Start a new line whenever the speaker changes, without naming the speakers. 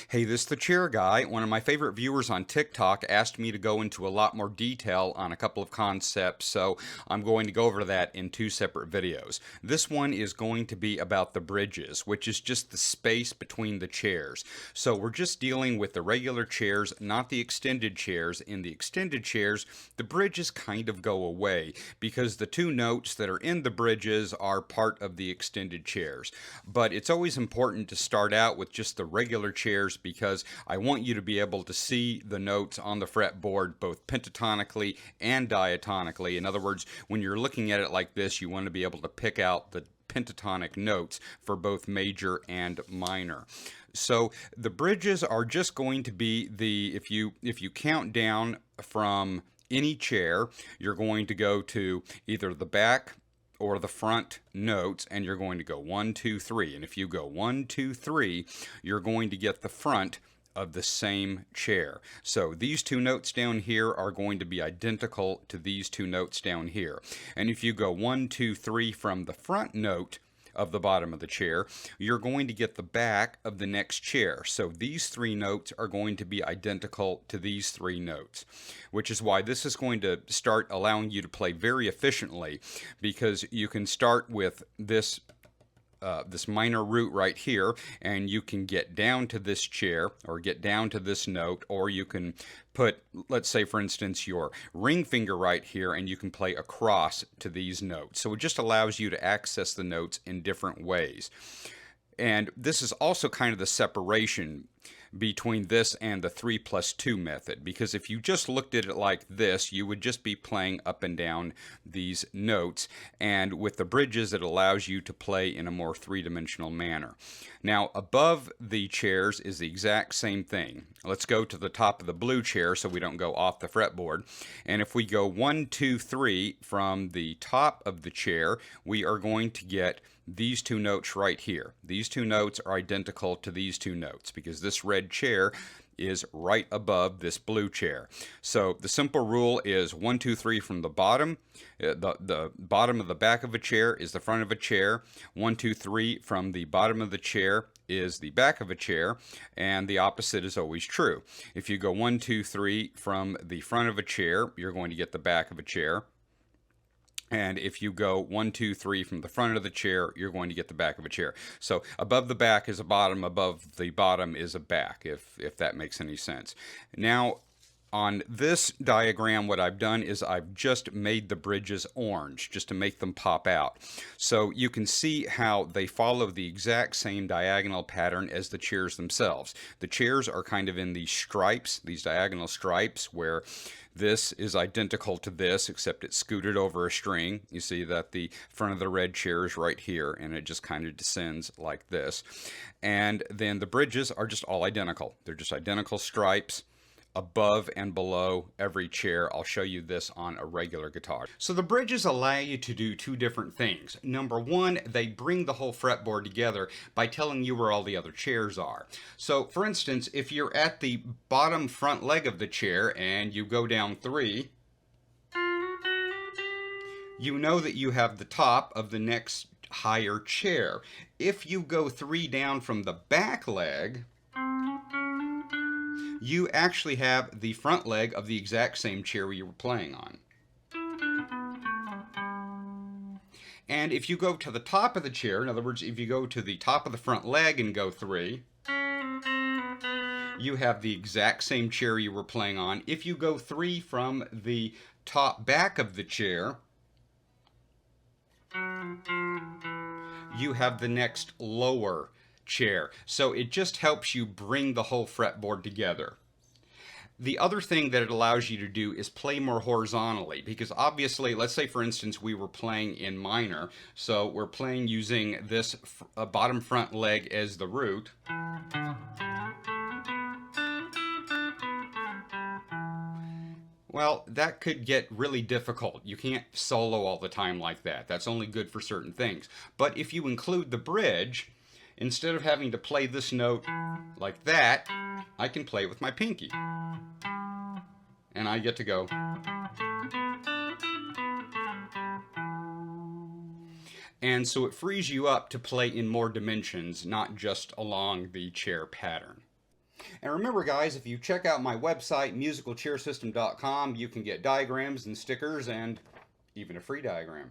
Hey, this is the chair guy. One of my favorite viewers on TikTok asked me to go into a lot more detail on a couple of concepts, so I'm going to go over that in two separate videos. This one is going to be about the bridges, which is just the space between the chairs. So we're just dealing with the regular chairs, not the extended chairs. In the extended chairs, the bridges kind of go away because the two notes that are in the bridges are part of the extended chairs. But it's always important to start out with just the regular chairs because I want you to be able to see the notes on the fretboard both pentatonically and diatonically. In other words, when you're looking at it like this, you want to be able to pick out the pentatonic notes for both major and minor. So the bridges are just going to be if you count down from any chair, you're going to go to either the back or the front notes, and you're going to go 1, 2, 3. And if you go 1, 2, 3, you're going to get the front of the same chair. So these two notes down here are going to be identical to these two notes down here. And if you go 1, 2, 3 from the front note of the bottom of the chair, you're going to get the back of the next chair. So these three notes are going to be identical to these three notes, which is why this is going to start allowing you to play very efficiently, because you can start with this minor root right here, and you can get down to this chair or get down to this note, or you can put, let's say for instance, your ring finger right here, and you can play across to these notes. So it just allows you to access the notes in different ways. And this is also kind of the separation between this and the 3+2 method, because if you just looked at it like this, you would just be playing up and down these notes, and with the bridges it allows you to play in a more three-dimensional manner. Now above the chairs is the exact same thing. Let's go to the top of the blue chair so we don't go off the fretboard, and if we go 1, 2, 3 from the top of the chair, we are going to get these two notes right here. These two notes are identical to these two notes because this red chair is right above this blue chair. So the simple rule is 1, 2, 3 from the bottom. The bottom of the back of a chair is the front of a chair. 1, 2, 3 from the bottom of the chair is the back of a chair, and the opposite is always true. If you go 1, 2, 3 from the front of a chair, you're going to get the back of a chair. And if you go 1, 2, 3 from the front of the chair, you're going to get the back of a chair. So above the back is a bottom, above the bottom is a back, if that makes any sense. Now, on this diagram, what I've done is I've just made the bridges orange, just to make them pop out. So you can see how they follow the exact same diagonal pattern as the chairs themselves. The chairs are kind of in these stripes, these diagonal stripes, where this is identical to this, except it's scooted over a string. You see that the front of the red chair is right here, and it just kind of descends like this. And then the bridges are just all identical. They're just identical stripes above and below every chair. I'll show you this on a regular guitar. So the bridges allow you to do two different things. Number one, they bring the whole fretboard together by telling you where all the other chairs are. So for instance, if you're at the bottom front leg of the chair and you go down 3, you know that you have the top of the next higher chair. If you go 3 down from the back leg, you actually have the front leg of the exact same chair you were playing on. And if you go to the top of the chair, in other words, if you go to the top of the front leg and go 3, you have the exact same chair you were playing on. If you go 3 from the top back of the chair, you have the next lower chair. So it just helps you bring the whole fretboard together. The other thing that it allows you to do is play more horizontally, because obviously, let's say for instance we were playing in minor, so we're playing using this bottom front leg as the root. Well, that could get really difficult. You can't solo all the time like that. That's only good for certain things. But if you include the bridge, instead of having to play this note like that, I can play with my pinky. And I get to go. And so it frees you up to play in more dimensions, not just along the chair pattern. And remember, guys, if you check out my website, musicalchairsystem.com, you can get diagrams and stickers and even a free diagram.